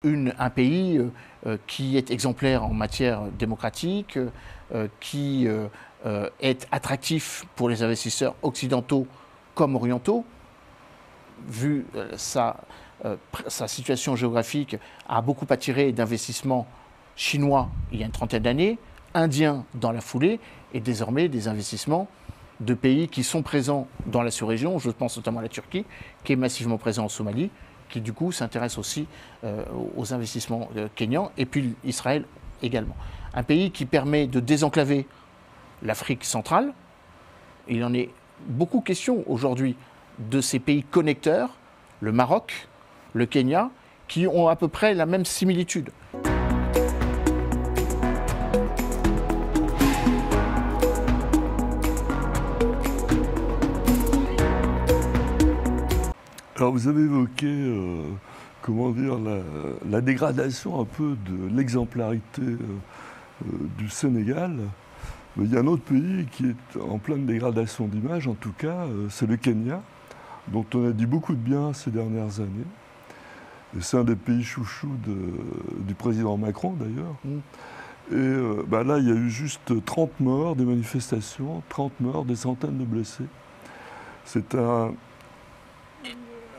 Un pays qui est exemplaire en matière démocratique, qui est attractif pour les investisseurs occidentaux comme orientaux, vu sa situation géographique, a beaucoup attiré d'investissements chinois il y a une trentaine d'années, indiens dans la foulée, et désormais des investissements de pays qui sont présents dans la sous-région. Je pense notamment à la Turquie, qui est massivement présent en Somalie, qui du coup s'intéresse aussi aux investissements kenyans, et puis Israël également. Un pays qui permet de désenclaver l'Afrique centrale. Il en est beaucoup question aujourd'hui de ces pays connecteurs, le Maroc, le Kenya, qui ont à peu près la même similitude. Alors vous avez évoqué, comment dire, la dégradation un peu de l'exemplarité du Sénégal. Mais il y a un autre pays qui est en pleine dégradation d'image, en tout cas, c'est le Kenya, dont on a dit beaucoup de bien ces dernières années. Et c'est un des pays chouchous du président Macron, d'ailleurs. Et là, il y a eu juste 30 morts, des manifestations, 30 morts, des centaines de blessés. C'est un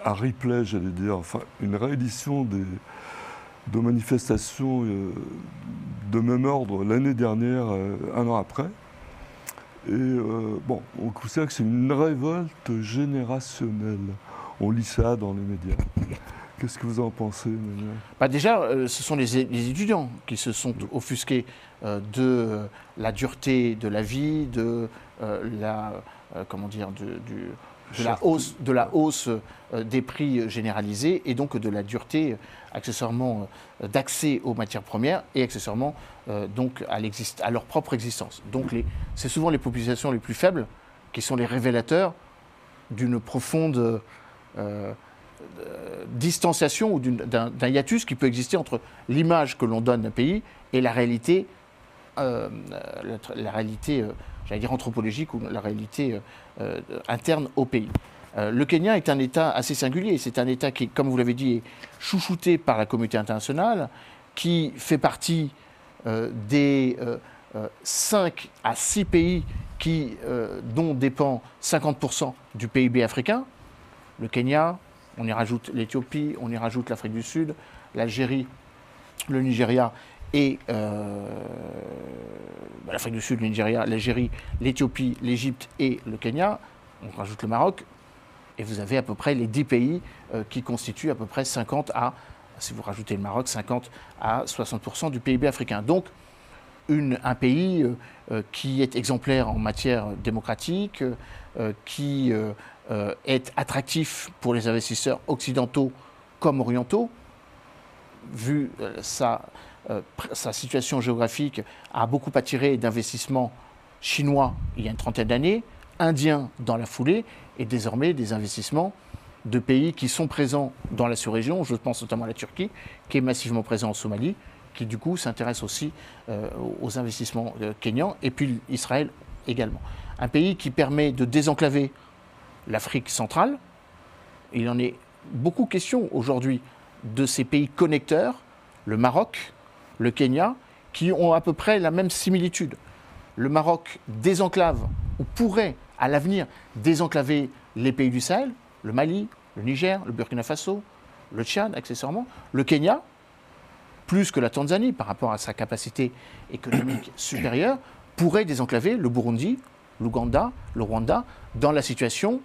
replay, j'allais dire, enfin une réédition de manifestations de même ordre l'année dernière, un an après. Et on considère que c'est une révolte générationnelle. On lit ça dans les médias. Qu'est-ce que vous en pensez, Emmanuel ? Déjà, ce sont les étudiants qui se sont offusqués de la dureté de la vie, de la hausse des prix généralisés, et donc de la dureté accessoirement d'accès aux matières premières et accessoirement donc à leur propre existence. Donc c'est souvent les populations les plus faibles qui sont les révélateurs d'une profonde distanciation ou d'un hiatus qui peut exister entre l'image que l'on donne d'un pays et la réalité, j'allais dire anthropologique, ou la réalité interne au pays. Le Kenya est un État assez singulier. C'est un État qui, comme vous l'avez dit, est chouchouté par la communauté internationale, qui fait partie des 5 à 6 pays dont dépend 50% du PIB africain. Le Kenya, on y rajoute l'Éthiopie, on y rajoute l'Afrique du Sud, l'Algérie, le Nigeria et l'Afrique du Sud, le Nigeria, l'Algérie, l'Éthiopie, l'Égypte et le Kenya. On rajoute le Maroc. Et vous avez à peu près les 10 pays qui constituent à peu près 50 à, si vous rajoutez le Maroc, 50 à 60% du PIB africain. Donc, un pays qui est exemplaire en matière démocratique, qui est attractif pour les investisseurs occidentaux comme orientaux, vu sa situation géographique, a beaucoup attiré d'investissements chinois il y a une trentaine d'années, indiens dans la foulée, et désormais des investissements de pays qui sont présents dans la sous-région. Je pense notamment à la Turquie, qui est massivement présent en Somalie, qui du coup s'intéresse aussi aux investissements kenyans, et puis Israël également. Un pays qui permet de désenclaver l'Afrique centrale. Il en est beaucoup question aujourd'hui de ces pays connecteurs, le Maroc, le Kenya, qui ont à peu près la même similitude. Le Maroc désenclave, ou pourrait à l'avenir désenclaver les pays du Sahel, le Mali, le Niger, le Burkina Faso, le Tchad accessoirement, le Kenya, plus que la Tanzanie par rapport à sa capacité économique supérieure, pourrait désenclaver le Burundi, l'Ouganda, le Rwanda, dans la situation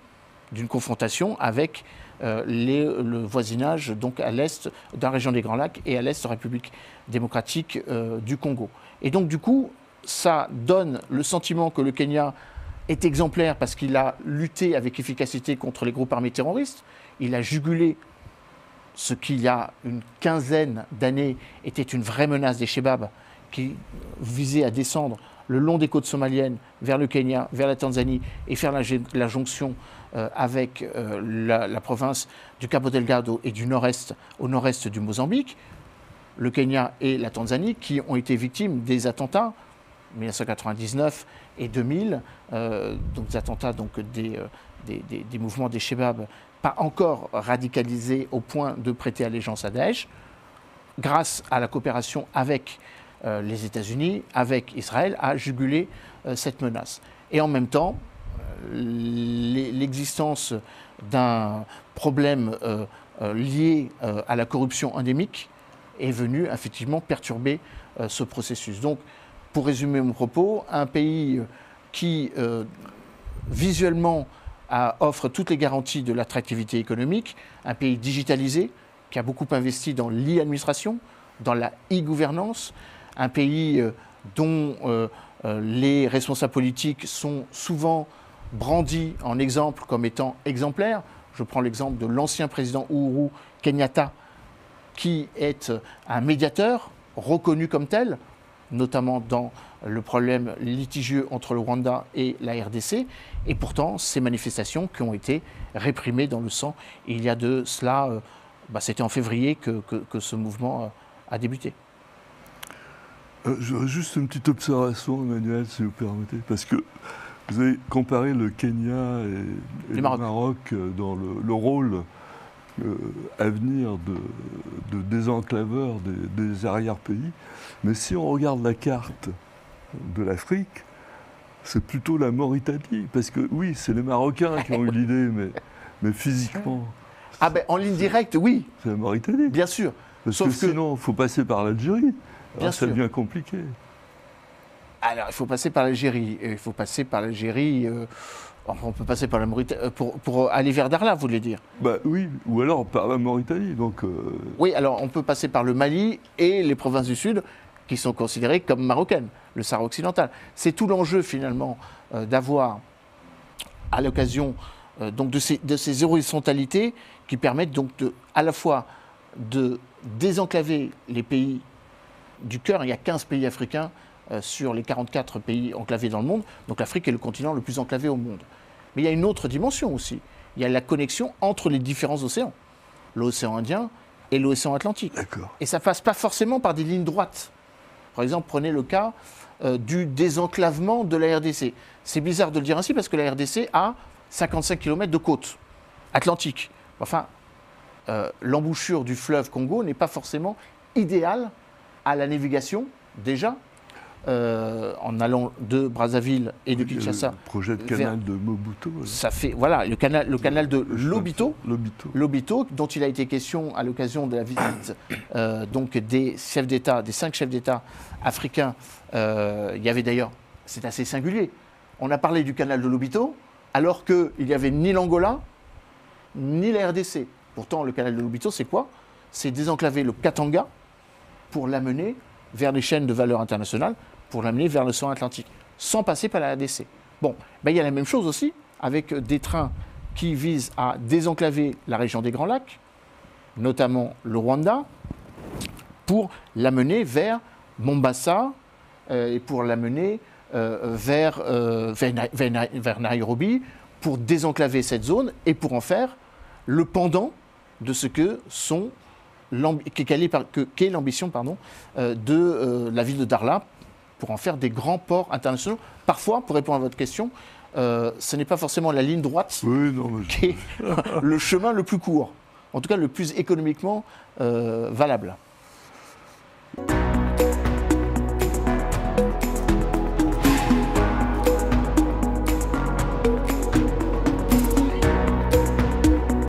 d'une confrontation avec le voisinage donc à l'est de la région des Grands Lacs et à l'est de la République démocratique du Congo. Et donc du coup, ça donne le sentiment que le Kenya est exemplaire parce qu'il a lutté avec efficacité contre les groupes armés terroristes. Il a jugulé ce qui, il y a une quinzaine d'années, était une vraie menace des Chebabs qui visait à descendre le long des côtes somaliennes vers le Kenya, vers la Tanzanie et faire la jonction avec la province du Cabo Delgado et au nord-est du Mozambique. Le Kenya et la Tanzanie qui ont été victimes des attentats 1999 et 2000, donc des attentats des mouvements des Chebabs pas encore radicalisés au point de prêter allégeance à Daesh. grâce à la coopération avec les États-Unis, avec Israël, à juguler cette menace. Et en même temps, l'existence d'un problème lié à la corruption endémique est venue effectivement perturber ce processus. Donc, pour résumer mon propos, un pays qui visuellement offre toutes les garanties de l'attractivité économique, un pays digitalisé qui a beaucoup investi dans l'e-administration, dans la e-gouvernance, un pays dont les responsables politiques sont souvent brandis en exemple comme étant exemplaires. Je prends l'exemple de l'ancien président Uhuru Kenyatta, qui est un médiateur reconnu comme tel, notamment dans le problème litigieux entre le Rwanda et la RDC, et pourtant ces manifestations qui ont été réprimées dans le sang. Il y a de cela, c'était en février que ce mouvement a débuté. J'aurais juste une petite observation, Emmanuel, si vous permettez, parce que vous avez comparé le Kenya et le Maroc dans le rôle à venir de désenclaveur des arrière-pays. Mais si on regarde la carte de l'Afrique, c'est plutôt la Mauritanie. Parce que oui, c'est les Marocains qui ont eu l'idée, mais physiquement... En ligne directe, oui. C'est la Mauritanie. Bien sûr. Parce que sinon, il faut passer par l'Algérie. Alors ça devient compliqué. Alors, il faut passer par l'Algérie. Il faut passer par l'Algérie... on peut passer par la Mauritanie pour aller vers Darla, vous voulez dire? Oui, ou alors par la Mauritanie. Donc, Oui, alors on peut passer par le Mali et les provinces du Sud qui sont considérées comme marocaines, le Sahara occidental. C'est tout l'enjeu finalement d'avoir, à l'occasion donc de ces horizontalités qui permettent donc à la fois de désenclaver les pays du cœur. Il y a 15 pays africains sur les 44 pays enclavés dans le monde. Donc l'Afrique est le continent le plus enclavé au monde. Mais il y a une autre dimension aussi. Il y a la connexion entre les différents océans. L'océan Indien et l'océan Atlantique. Et ça ne passe pas forcément par des lignes droites. Par exemple, prenez le cas du désenclavement de la RDC. C'est bizarre de le dire ainsi parce que la RDC a 55 km de côte atlantique. Enfin, l'embouchure du fleuve Congo n'est pas forcément idéale à la navigation, déjà, en allant de Brazzaville et de Kinshasa. Le projet de canal de Mobutu. Ça fait, voilà, le canal de Lobito, dont il a été question à l'occasion de la visite donc des chefs d'État, des 5 chefs d'État africains. Il y avait d'ailleurs, c'est assez singulier, on a parlé du canal de Lobito, alors qu'il n'y avait ni l'Angola, ni la RDC. Pourtant, le canal de Lobito, c'est quoi? C'est désenclaver le Katanga pour l'amener vers les chaînes de valeur internationale, pour l'amener vers l'océan Atlantique, sans passer par la RDC. Bon, il y a la même chose aussi, avec des trains qui visent à désenclaver la région des Grands Lacs, notamment le Rwanda, pour l'amener vers Mombasa et pour l'amener vers Nairobi, pour désenclaver cette zone et pour en faire le pendant de ce que sont qu'est l'ambition de la ville de Darla, pour en faire des grands ports internationaux. Parfois, pour répondre à votre question, ce n'est pas forcément la ligne droite qui est le chemin le plus court, en tout cas le plus économiquement valable.